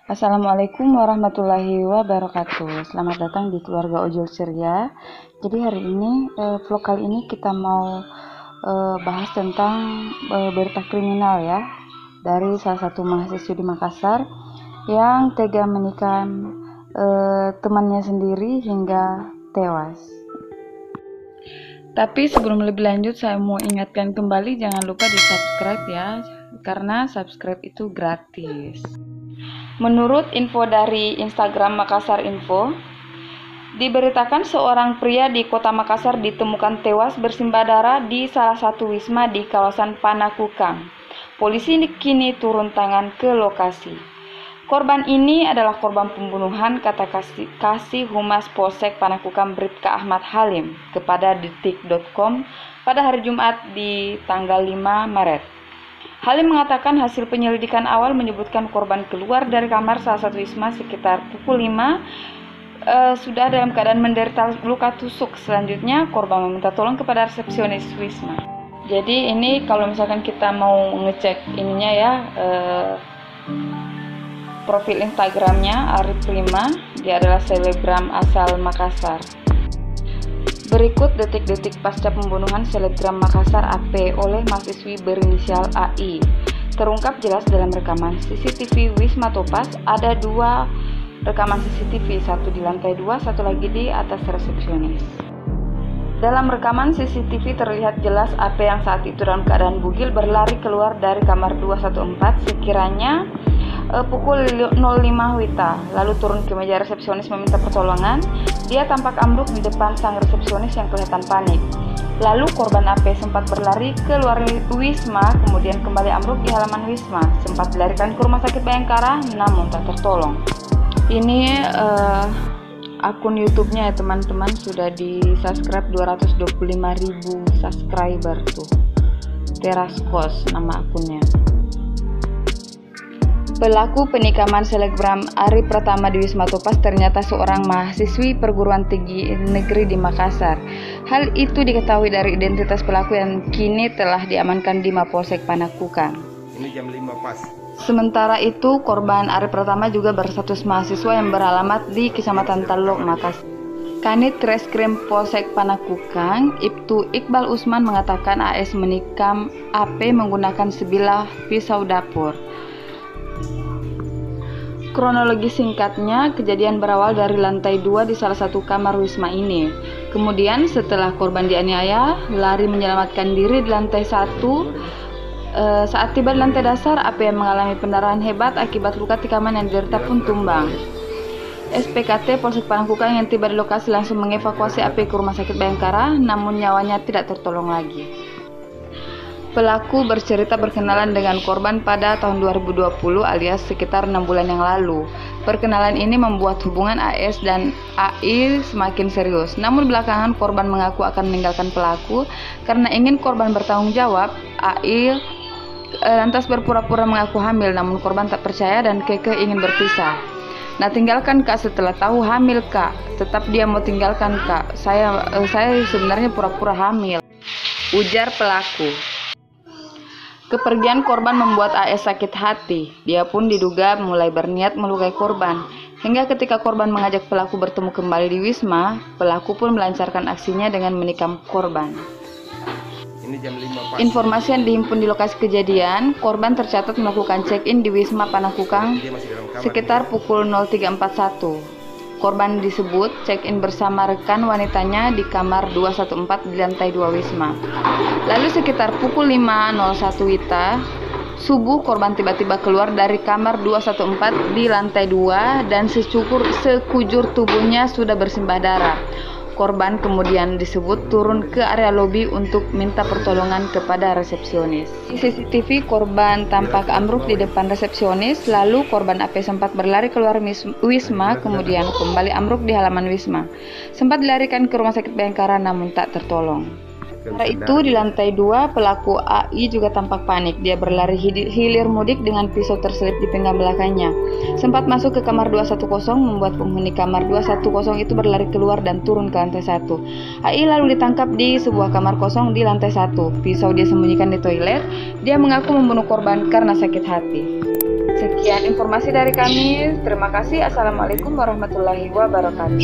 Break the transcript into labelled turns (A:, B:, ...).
A: Assalamualaikum warahmatullahi wabarakatuh. Selamat datang di keluarga Ojol Ceria. Jadi hari ini vlog kali ini kita mau bahas tentang berita kriminal ya, dari salah satu mahasiswa di Makassar yang tega menikam temannya sendiri hingga tewas. Tapi sebelum lebih lanjut, saya mau ingatkan kembali, jangan lupa di subscribe ya, karena subscribe itu gratis. Menurut info dari Instagram Makassar Info, diberitakan seorang pria di kota Makassar ditemukan tewas bersimbah darah di salah satu wisma di kawasan Panakukang. Polisi kini turun tangan ke lokasi. Korban ini adalah korban pembunuhan, kata Kasih Humas Polsek Panakukang Bribka Ahmad Halim kepada detik.com pada hari Jumat di tanggal 5 Maret. Halim mengatakan hasil penyelidikan awal menyebutkan korban keluar dari kamar salah satu wisma sekitar pukul 5 sudah dalam keadaan menderita luka tusuk. Selanjutnya korban meminta tolong kepada resepsionis wisma. Jadi ini kalau misalkan kita mau ngecek ininya ya, profil Instagramnya Arif Prima, dia adalah selebgram asal Makassar. Berikut detik-detik pasca pembunuhan selebgram Makassar AP oleh mahasiswi berinisial AI. Terungkap jelas dalam rekaman CCTV Wisma Topaz. Ada dua rekaman CCTV, satu di lantai 2, satu lagi di atas resepsionis. Dalam rekaman CCTV terlihat jelas AP yang saat itu dalam keadaan bugil berlari keluar dari kamar 214 sekiranya pukul 05 Wita, lalu turun ke meja resepsionis meminta pertolongan. Dia tampak ambruk di depan sang resepsionis yang kelihatan panik. Lalu korban AP sempat berlari keluar wisma, kemudian kembali ambruk di halaman wisma, sempat dilarikan ke rumah sakit Bayangkara namun tak tertolong. Ini akun YouTube-nya ya teman-teman, sudah di subscribe 225.000 subscriber tuh. Teraskos nama akunnya. Pelaku penikaman selebgram Ari Pratama di Wisma Topaz ternyata seorang mahasiswi perguruan tinggi negeri di Makassar. Hal itu diketahui dari identitas pelaku yang kini telah diamankan di Mapolsek Panakukang.
B: Ini jam 5 pas.
A: Sementara itu, korban Ari Pratama juga berstatus mahasiswa yang beralamat di Kecamatan Talok, Makassar. Kanit Reskrim Polsek Panakukang, Ibtu Iqbal Usman mengatakan AS menikam AP menggunakan sebilah pisau dapur. Kronologi singkatnya, kejadian berawal dari lantai 2 di salah satu kamar wisma ini. Kemudian setelah korban dianiaya, lari menyelamatkan diri di lantai 1. Saat tiba di lantai dasar, AP yang mengalami pendarahan hebat akibat luka tikaman yang diderita pun tumbang. SPKT Polsek Panakukang yang tiba di lokasi langsung mengevakuasi AP ke rumah sakit Bayangkara, namun nyawanya tidak tertolong lagi. Pelaku bercerita berkenalan dengan korban pada tahun 2020 alias sekitar 6 bulan yang lalu. Perkenalan ini membuat hubungan AS dan AI semakin serius. Namun belakangan korban mengaku akan meninggalkan pelaku karena ingin korban bertanggung jawab. AI lantas berpura-pura mengaku hamil, namun korban tak percaya dan kekeh ingin berpisah. Nah, tinggalkan kak, setelah tahu hamil kak, tetap dia mau tinggalkan kak. Saya sebenarnya pura-pura hamil, ujar pelaku. Kepergian korban membuat AS sakit hati. Dia pun diduga mulai berniat melukai korban. Hingga ketika korban mengajak pelaku bertemu kembali di wisma, pelaku pun melancarkan aksinya dengan menikam korban.
B: Ini jam 5 pas.
A: Informasi yang dihimpun di lokasi kejadian, korban tercatat melakukan check-in di Wisma Panakukang sekitar pukul 03.41. Korban disebut check-in bersama rekan wanitanya di kamar 214 di lantai 2 Wisma. Lalu sekitar pukul 5.01 Wita, subuh korban tiba-tiba keluar dari kamar 214 di lantai 2 dan sekujur tubuhnya sudah bersimbah darah. Korban kemudian disebut turun ke area lobi untuk minta pertolongan kepada resepsionis. Di CCTV korban tampak ambruk di depan resepsionis, lalu korban AP sempat berlari keluar wisma, kemudian kembali ambruk di halaman wisma. Sempat dilarikan ke rumah sakit Bayangkara namun tak tertolong. Sementara itu di lantai 2 pelaku AI juga tampak panik. Dia berlari hilir mudik dengan pisau terselip di pinggang belakangnya. Sempat masuk ke kamar 210 membuat penghuni kamar 210 itu berlari keluar dan turun ke lantai 1. AI lalu ditangkap di sebuah kamar kosong di lantai 1. Pisau dia sembunyikan di toilet. Dia mengaku membunuh korban karena sakit hati. Sekian Sekian informasi dari kami. Terima kasih. Assalamualaikum warahmatullahi wabarakatuh.